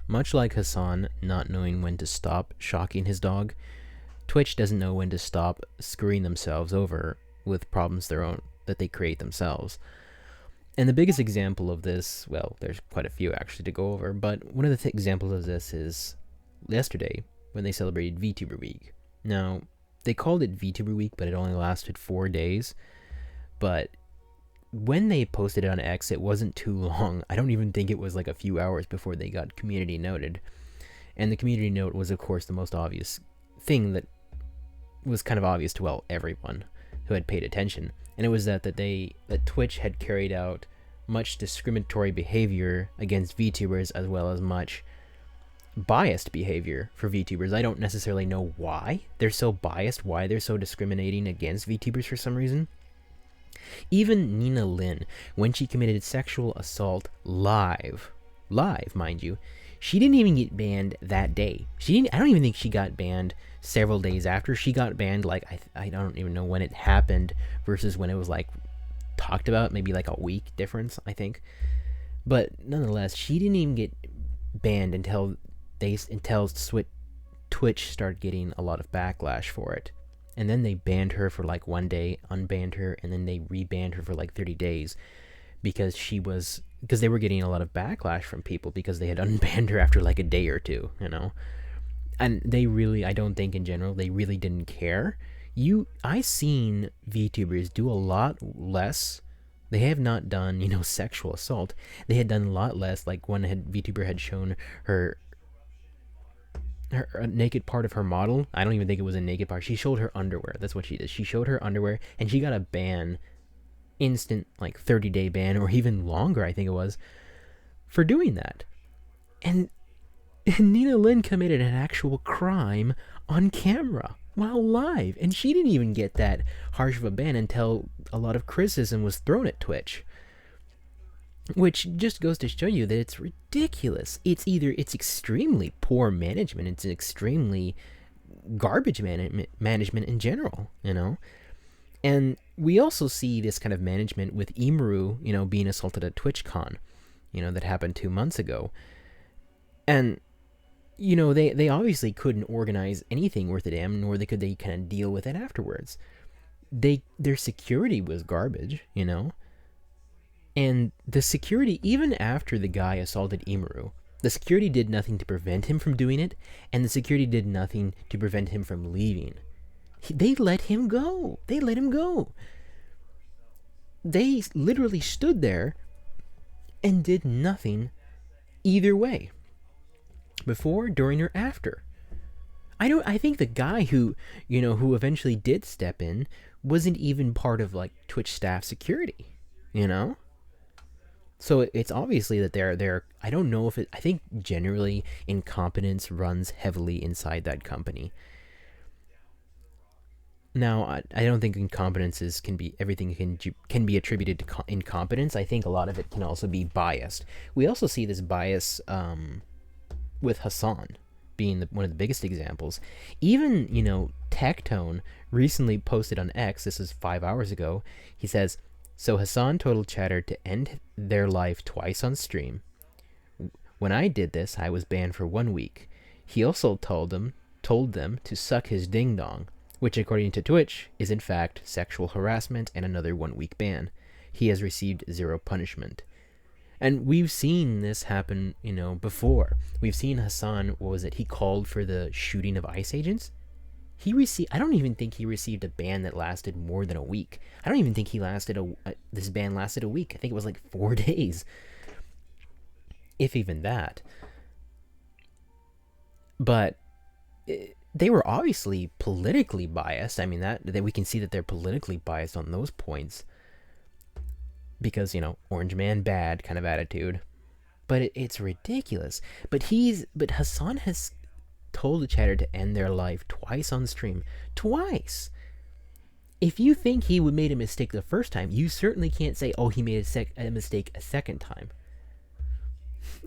Much like Hasan not knowing when to stop shocking his dog, Twitch doesn't know when to stop screwing themselves over with problems their own that they create themselves. And the biggest example of this, well, there's quite a few actually to go over, but one of the examples of this is yesterday when they celebrated Vtuber Week. Now, they called it Vtuber Week, but it only lasted 4 days. But when they posted it on X, it wasn't too long. I don't even think it was like a few hours before they got community noted. And the community note was, of course, the most obvious thing that was kind of obvious to, well, everyone who had paid attention. And it was that Twitch had carried out much discriminatory behavior against VTubers, as well as much biased behavior for VTubers. I don't necessarily know why they're so biased, why they're so discriminating against VTubers for some reason. Even Nina Lin, when she committed sexual assault live, mind you, she didn't even get banned that day. I don't even think she got banned several days after. She got banned, like, I don't even know when it happened versus when it was, like, talked about, maybe like a week difference, I think. But nonetheless, she didn't even get banned until Twitch started getting a lot of backlash for it. And then they banned her for like 1 day, unbanned her, and then they rebanned her for like 30 days because they were getting a lot of backlash from people because they had unbanned her after like a day or two, you know. And they really, I don't think in general, they really didn't care. I seen VTubers do a lot less. They have not done, sexual assault. They had done a lot less. Like one VTuber had shown her a naked part of her model. I don't even think it was a naked part. She showed her underwear. That's what she did. She showed her underwear, and she got a ban, instant, like 30-day ban, or even longer, I think it was, for doing that. And Nina Lin committed an actual crime on camera while live, and she didn't even get that harsh of a ban until a lot of criticism was thrown at Twitch. Which just goes to show you that it's ridiculous. It's extremely poor management. It's extremely garbage management in general, And we also see this kind of management with Imaru, being assaulted at TwitchCon, that happened 2 months ago. And, they obviously couldn't organize anything worth a damn, nor could they kind of deal with it afterwards. Their security was garbage, And the security, even after the guy assaulted Imaru, the security did nothing to prevent him from doing it, and the security did nothing to prevent him from leaving. They let him go. They literally stood there and did nothing either way. Before, during, or after. I think the guy who eventually did step in wasn't even part of, like, Twitch staff security, So it's obviously that they're I don't know if I think generally incompetence runs heavily inside that company. Now, I don't think incompetence everything can be attributed to incompetence. I think a lot of it can also be biased. We also see this bias with Hasan being one of the biggest examples. Even, Tectone recently posted on X, this is 5 hours ago, he says, "So Hasan told Chatter to end their live twice on stream. When I did this, I was banned for 1 week. He also told them to suck his ding-dong, which according to Twitch is in fact sexual harassment and another 1-week ban. He has received 0 punishment." And we've seen this happen, before. We've seen Hasan, he called for the shooting of ICE agents. I don't even think he received a ban that lasted more than a week. I don't even think this ban lasted a week. I think it was like 4 days. If even that. But they were obviously politically biased. I mean, that we can see that they're politically biased on those points. Because, orange man bad kind of attitude. But it's ridiculous. But Hasan has told the chatter to end their life twice on stream. Twice! If you think he made a mistake the first time, you certainly can't say, oh, he made a mistake a second time.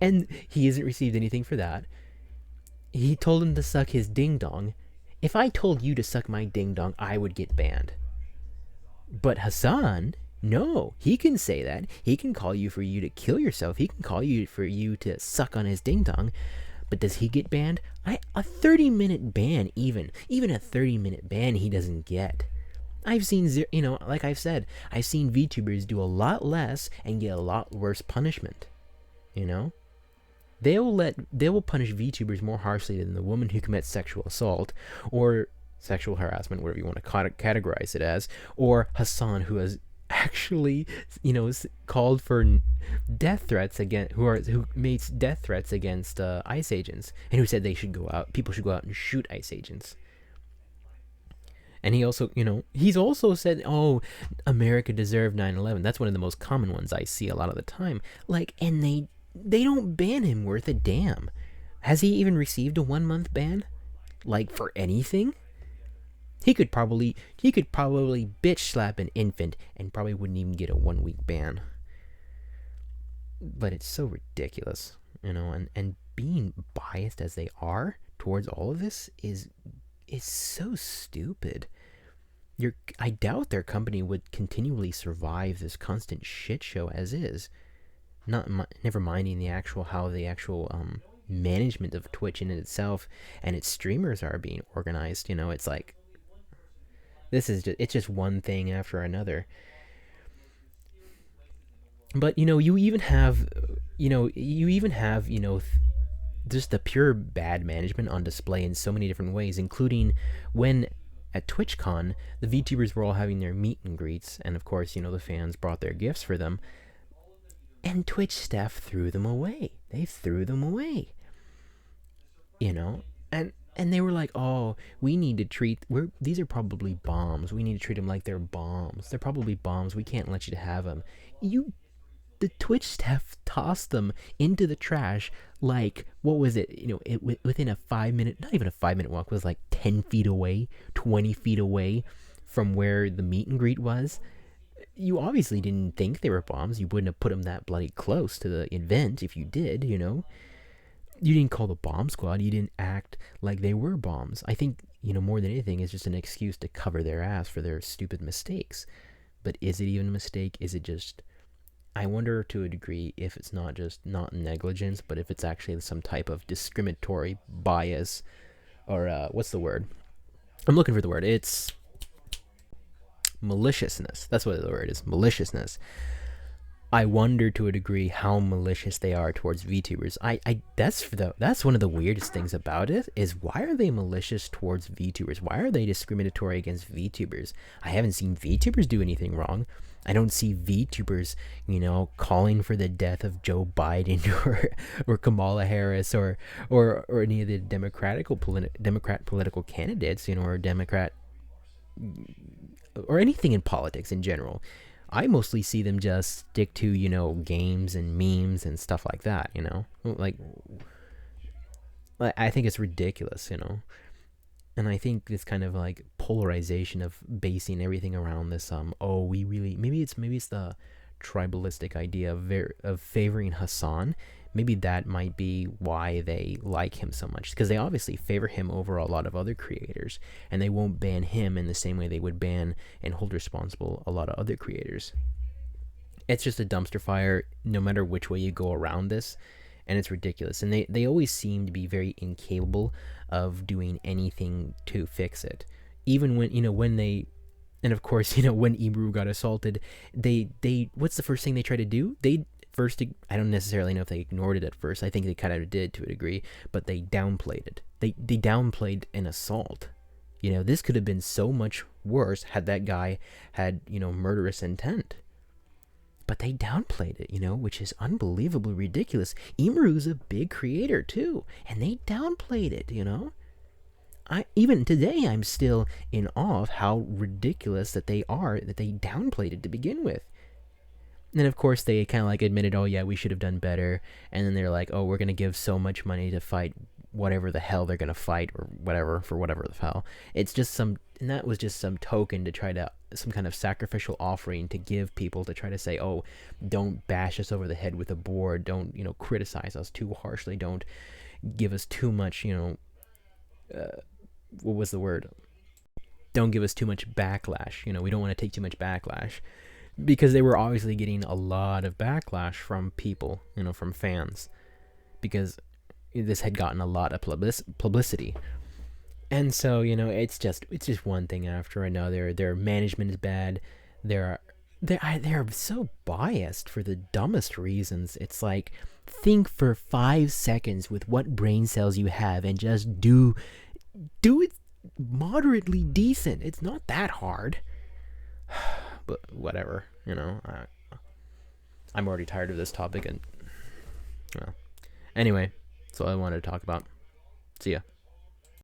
And he hasn't received anything for that. He told him to suck his ding-dong. If I told you to suck my ding-dong, I would get banned. But Hasan, No, he can say that. He can call you for you to kill yourself. He can call you for you to suck on his ding dong. But does he get banned? A 30-minute ban, even a 30-minute ban, he doesn't get. I've seen, like I've said, I've seen VTubers do a lot less and get a lot worse punishment. You know, they will punish VTubers more harshly than the woman who commits sexual assault or sexual harassment, whatever you want to categorize it as, or Hasan, who has actually, called for death threats against who makes death threats against ICE agents, and who said people should go out and shoot ICE agents. And he also, he's also said, "Oh, America deserved 9/11." That's one of the most common ones I see a lot of the time. Like, and they don't ban him worth a damn. Has he even received a 1-month ban? Like, for anything? He could probably bitch slap an infant and probably wouldn't even get a 1-week ban. But it's so ridiculous, and being biased as they are towards all of this is so stupid. I doubt their company would continually survive this constant shit show as is. Never minding the actual management of Twitch in itself and its streamers are being organized. It's like, it's just one thing after another. But you even have just the pure bad management on display in so many different ways, including when at TwitchCon the VTubers were all having their meet and greets, and of course the fans brought their gifts for them, and Twitch staff threw them away. They threw them away. And they were like, "Oh, we need to treat these are probably bombs. We need to treat them like they're bombs. They're probably bombs. We can't let you have them." The Twitch staff tossed them into the trash. Like, what was it? Within a 5-minute, not even a 5-minute walk, was like 10 feet away, 20 feet away from where the meet and greet was. You obviously didn't think they were bombs. You wouldn't have put them that bloody close to the event if you did. You didn't call the bomb squad. You didn't act like they were bombs. I think, more than anything, it's just an excuse to cover their ass for their stupid mistakes. But is it even a mistake? Is it just... I wonder to a degree if it's not negligence, but if it's actually some type of discriminatory bias, or what's the word? I'm looking for the word. It's maliciousness. That's what the word is. Maliciousness. I wonder to a degree how malicious they are towards VTubers. That's one of the weirdest things about it, is why are they malicious towards VTubers? Why are they discriminatory against VTubers? I haven't seen VTubers do anything wrong. I don't see VTubers, calling for the death of Joe Biden or Kamala Harris or any of the Democrat political candidates, or Democrat, or anything in politics in general. I mostly see them just stick to, games and memes and stuff like that, Like, I think it's ridiculous, And I think this kind of like polarization of basing everything around this, maybe it's the tribalistic idea of favoring Hasan. Maybe that might be why they like him so much, because they obviously favor him over a lot of other creators, and they won't ban him in the same way they would ban and hold responsible a lot of other creators. It's just a dumpster fire no matter which way you go around this, and it's ridiculous. And they always seem to be very incapable of doing anything to fix it. Even when they... And of course, when Ibru got assaulted, they what's the first thing they try to do? I don't necessarily know if they ignored it at first. I think they kind of did to a degree, but they downplayed it. They downplayed an assault. This could have been so much worse had that guy had, murderous intent. But they downplayed it, which is unbelievably ridiculous. Imru's a big creator too, and they downplayed it, even today, I'm still in awe of how ridiculous that they downplayed it to begin with. And of course, they kind of like admitted, "Oh yeah, we should have done better." And then they're like, "Oh, we're going to give so much money to fight whatever the hell they're going to fight, or whatever, for whatever the hell." It's just and that was just some token to try to, some kind of sacrificial offering to give people to try to say, "Oh, don't bash us over the head with a board. Don't, criticize us too harshly. Don't give us too much, what was the word? Don't give us too much backlash. We don't want to take too much backlash." because they were obviously getting a lot of backlash from people, from fans, because this had gotten a lot of publicity. And so, it's just one thing after another. Their management is bad. They're they're so biased for the dumbest reasons. It's like, think for 5 seconds with what brain cells you have and just do it moderately decent. It's not that hard. But whatever, I'm already tired of this topic, and well, anyway, that's all I wanted to talk about. See ya.